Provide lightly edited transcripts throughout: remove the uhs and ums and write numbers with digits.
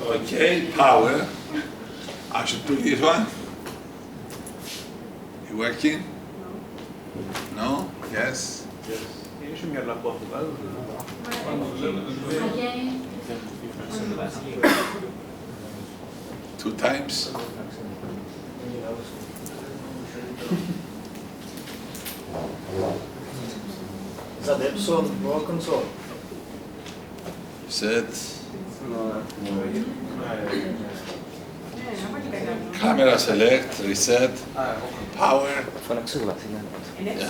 Okay, power. I should do this one. You working? No? Yes? Two times? Is that Epson more control? Set. Camera select, reset, power. Yeah.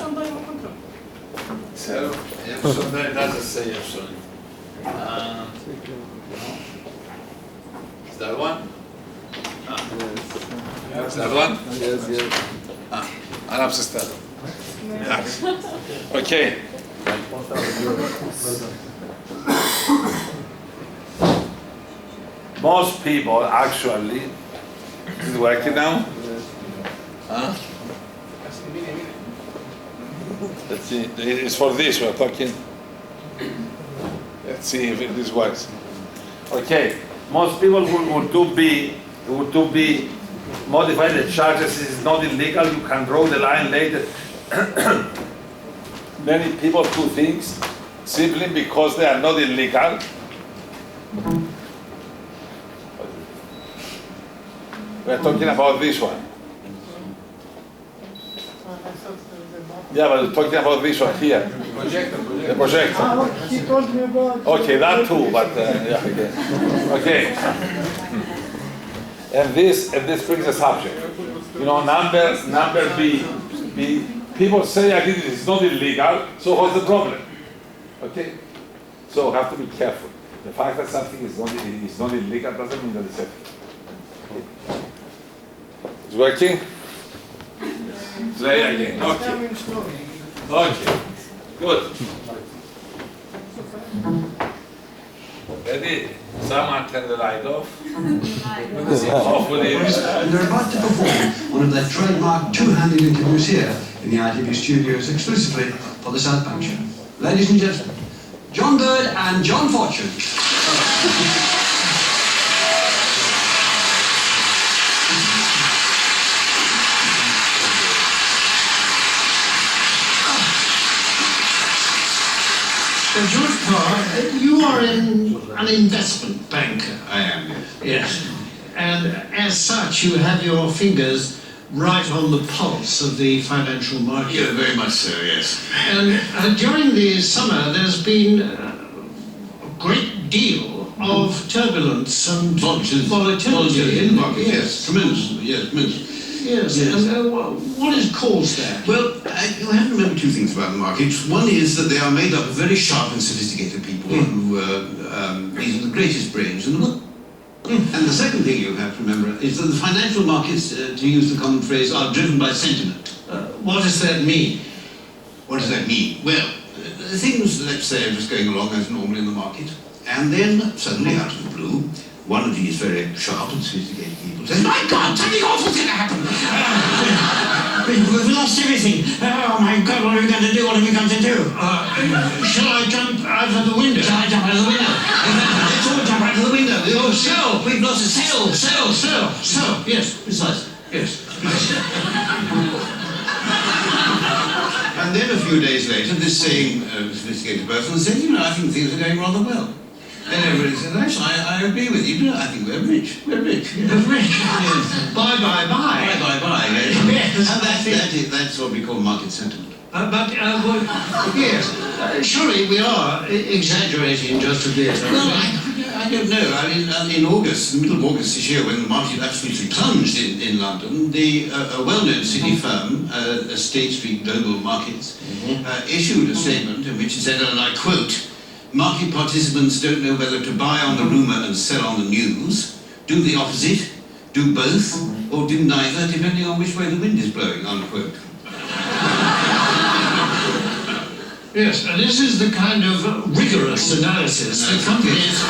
So, Epson, that doesn't say Epson. Is that one? Is that one? Yes. Arab sister. Yes. Okay. Most people actually, is it working now? Huh? Let's see, it's for this we're talking. Let's see if this works. Okay, most people would to be modify the charges. It's not illegal. You can draw the line later. Many people do things simply because they are not illegal. We're talking about this one. Yeah, but we're talking about this one here. The projector. He told me about. Okay, that too, but yeah, okay. And this brings a subject. You know, number B. People say again it's not illegal, so what's the problem? Okay? So have to be careful. The fact that something is not illegal doesn't mean that it's ethical. Okay. It's working? Play again. Okay. Okay. Good. Ready? Someone turn the light off. Hopefully. And they're about to perform one of their trademark two-handed interviews here in the ITV studios exclusively for the South Bank Show. Ladies and gentlemen, John Bird and John Fortune. George Carr, you are an investment banker. I am, yes. Yes. And as such, you have your fingers right on the pulse of the financial market. Yeah, very much so, yes. And during the summer, there's been a great deal of turbulence and volatility in the market, yes. Tremendously, yes, tremendously. Yes, yes. And what has caused that? Well, you have to remember two things about the markets. One is that they are made up of very sharp and sophisticated people who, these are the greatest brains in the world. And the second thing you have to remember is that the financial markets, to use the common phrase, are driven by sentiment. What does that mean? What does that mean? Well, things, let's say, are just going along as normal in the market, and then suddenly out of the blue, one of these very sharp and sophisticated people says, "My God, something awful's going to happen! We've lost everything. Oh my God, what are we going to do? What are we going to do? Shall I jump out of the window? Shall I jump out of the window? Let's all jump out of the window. Oh, sell! We've lost a sell! Sell! Yes, Precisely. yes. And then a few days later, this same sophisticated person said, "You know, I think things are going rather well." And everybody said, "Actually, I agree with you. I think we're rich. We're rich. We're rich. Yes. Bye. Yes. And that's what we call market sentiment. Yes, surely we are exaggerating just a bit. Well, I don't know. I mean, in August, the middle of August this year, when the market absolutely plunged in London, a well-known city firm, State Street Global Markets, issued a statement in which it said, and I quote, "Market participants don't know whether to buy on the rumour and sell on the news, do the opposite, do both, or do neither, depending on which way the wind is blowing," unquote. Yes, and this is the kind of rigorous analysis that companies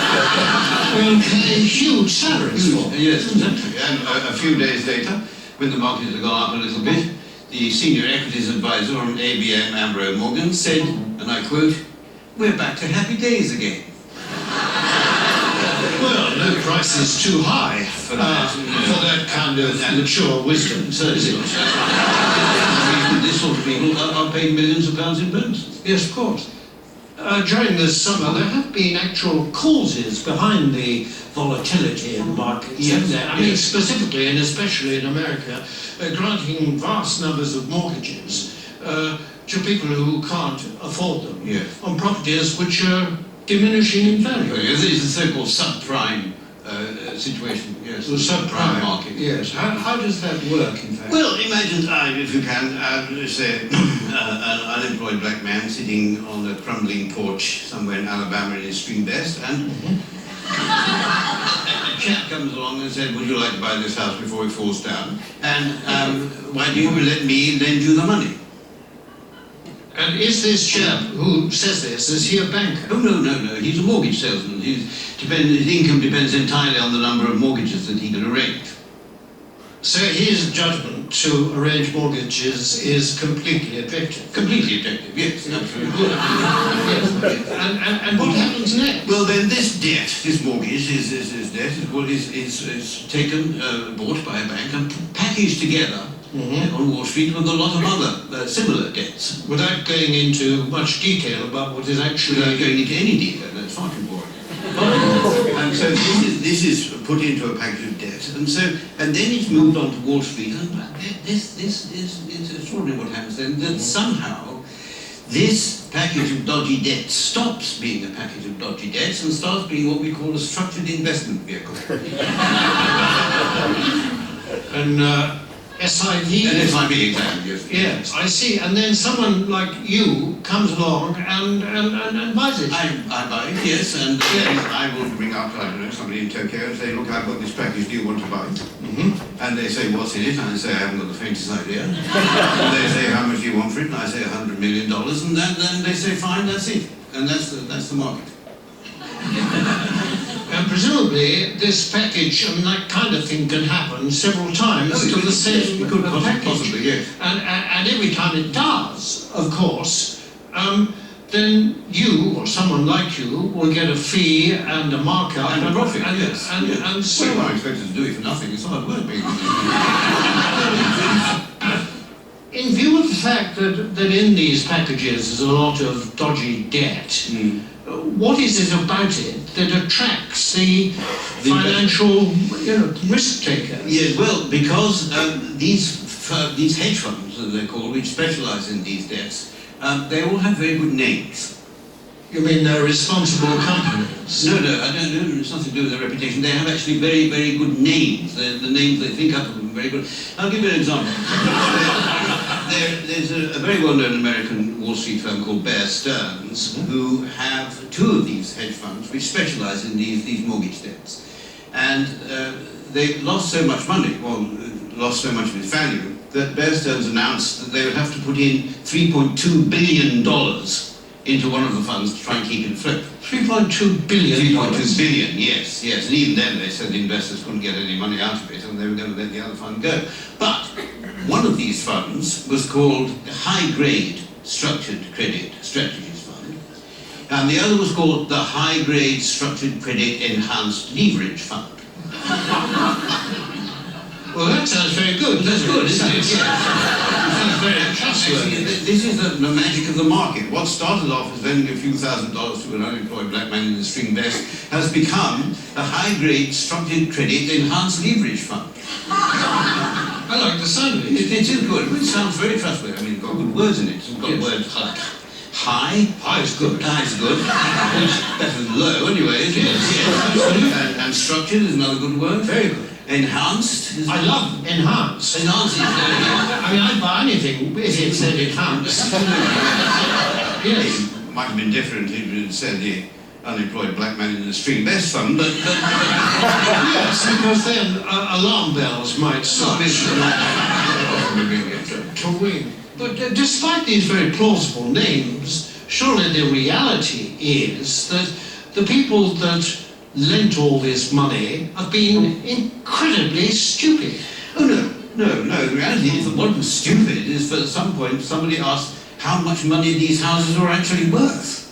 will pay huge salaries for. Yes, exactly. And a few days later, when the market had gone up a little bit, the senior equities advisor on ABM Ambrose Morgan said, and I quote, "We're back to happy days again." Well, no prices too high for that kind of mature wisdom. So is it? This sort of people are paying millions of pounds in bonuses. Yes, of course. During this summer, there have been actual causes behind the volatility in markets, haven't there? I mean, specifically and especially in America, granting vast numbers of mortgages to people who can't afford them on properties which are diminishing in value. This is the so-called subprime situation, yes. The subprime market. Yes. How does that work, in fact? Well, imagine, if you can, say, an unemployed black man sitting on a crumbling porch somewhere in Alabama in his string vest, and a chap comes along and said, would you like to buy this house before it falls down? And why do you let me lend you the money? And is this chap who says this, is he a banker? Oh, no. He's a mortgage salesman. His income depends entirely on the number of mortgages that he can arrange. So his judgment to arrange mortgages is completely objective? Completely objective, yes, absolutely. Yes. And what happens next? Well, then this debt, this mortgage, is taken, bought by a bank and packaged together on Wall Street with a lot of other similar debts. Without going into much detail about what is actually... Without going into any detail, that's far too boring. And so this is put into a package of debt, and then it's moved on to Wall Street, and this is extraordinary what happens then, that somehow this package of dodgy debts stops being a package of dodgy debts and starts being what we call a structured investment vehicle. And SIV? And SIV, exactly, yes. Yes, I see. And then someone like you comes along and buys it. I buy it, yes, and I will bring up, I don't know, somebody in Tokyo and say, look, I've got this package, do you want to buy it? And they say, what's in it? And I say, I haven't got the faintest idea. And they say, how much do you want for it? And I say, $100 million. And then they say, fine, that's it. And that's the market. And presumably, this package, I mean, that kind of thing can happen several times to the same package. Possibly, yes. And every time it does, of course, then you, or someone like you, will get a fee and a markup and a profit, yes. And so well, I'm expected to do it for nothing. It's hard work being in view of the fact that in these packages there's a lot of dodgy debt, what is it about it that attracts the financial risk taker? Yes, well, because these hedge funds, as they're called, which specialise in these debts, they all have very good names. You mean they're responsible companies? No, I don't know. It's nothing to do with their reputation. They have actually very, very good names. The names they think up of them are very good. I'll give you an example. There's a very well-known American Wall Street firm called Bear Stearns, who have two of these hedge funds which specialise in these mortgage debts. And they lost so much money, lost so much of its value, that Bear Stearns announced that they would have to put in $3.2 billion into one of the funds to try and keep it afloat. $3.2 billion? $3.2 billion, yes. And even then they said the investors couldn't get any money out of it and they were going to let the other fund go. But one of these funds was called the High Grade Structured Credit Strategies Fund, and the other was called the High Grade Structured Credit Enhanced Leverage Fund. Well, that sounds very good. That's good, isn't it? It sounds very trustworthy. This is the magic of the market. What started off as lending a few $1,000s to an unemployed black man in a string vest has become a high-grade structured credit enhanced leverage fund. I like the sound of it. It is good. It sounds very trustworthy. I mean, it's got good words in it. It's got words like high. High is good. High is good. It's better than low anyway, isn't it? Yes. And structured is another good word. Very good. Enhanced. I love enhanced. Enhanced is very good. I mean, I'd buy anything if it said enhanced. Yes. It might have been different if it had said the unemployed black man in the string vest fund, but yes, because then alarm bells might start to ring. But despite these very plausible names, surely the reality is that the people that lent all this money have been incredibly stupid. Oh no. The reality is that what was stupid is that at some point somebody asked how much money these houses were actually worth.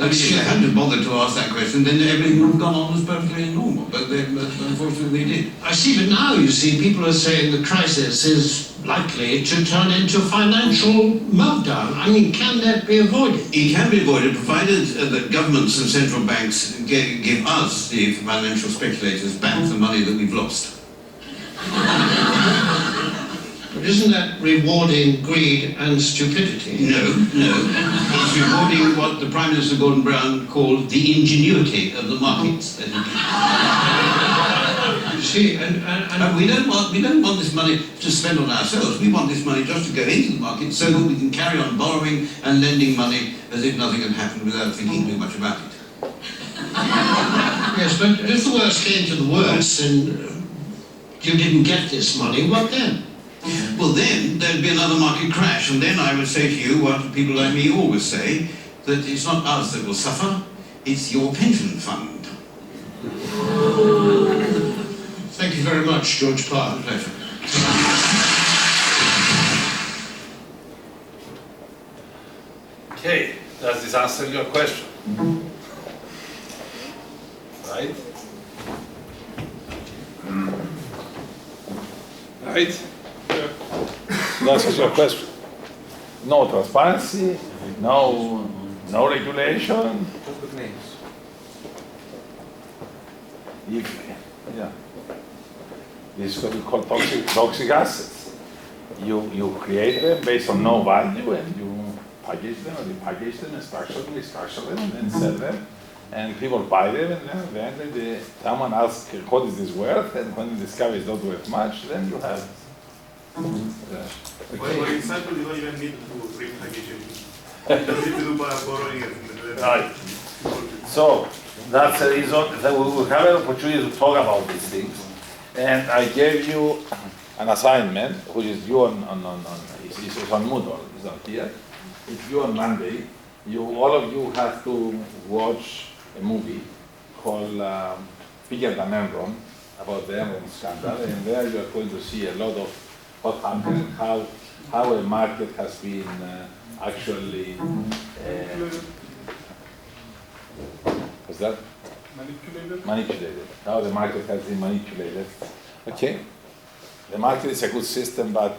If they hadn't bothered to ask that question, then everything would have gone on as perfectly normal. But unfortunately, they did. I see, but now you see, people are saying the crisis is likely to turn into financial meltdown. I mean, can that be avoided? It can be avoided, provided that governments and central banks give us, the financial speculators, back the money that we've lost. But isn't that rewarding greed and stupidity? No. It's rewarding what the Prime Minister Gordon Brown called the ingenuity of the markets. You see, and we don't want this money to spend on ourselves. We want this money just to go into the market so that we can carry on borrowing and lending money as if nothing had happened without thinking too much about it. Yes, but if the worst came to the worst and you didn't get this money, what then? Well, then there'd be another market crash, and then I would say to you what people like me always say, that it's not us that will suffer, it's your pension fund. Thank you very much, George Parr. Pleasure. Okay, does this answer your question? Right? Right? That answers your question. No transparency, no regulation. Yeah. This is what we call toxic assets. You create them based on no value, and you package them, or repackage them, and structure them, and then sell them. And people buy them, and then someone asks, what is this worth? And when you discover it's not worth much, then you have. For example, you don't even need to repackage it. You don't need to do borrowing it. Right. So that's the reason that we will have an opportunity to talk about these things. And I gave you an assignment, which is due on Moodle, it's not here. It's due on Monday. All of you have to watch a movie called Bigger Than Enron, about the Enron scandal, and there you are going to see a lot of what happened, how a market has been actually what's that? Manipulated. How the market has been manipulated. Okay. The market is a good system, but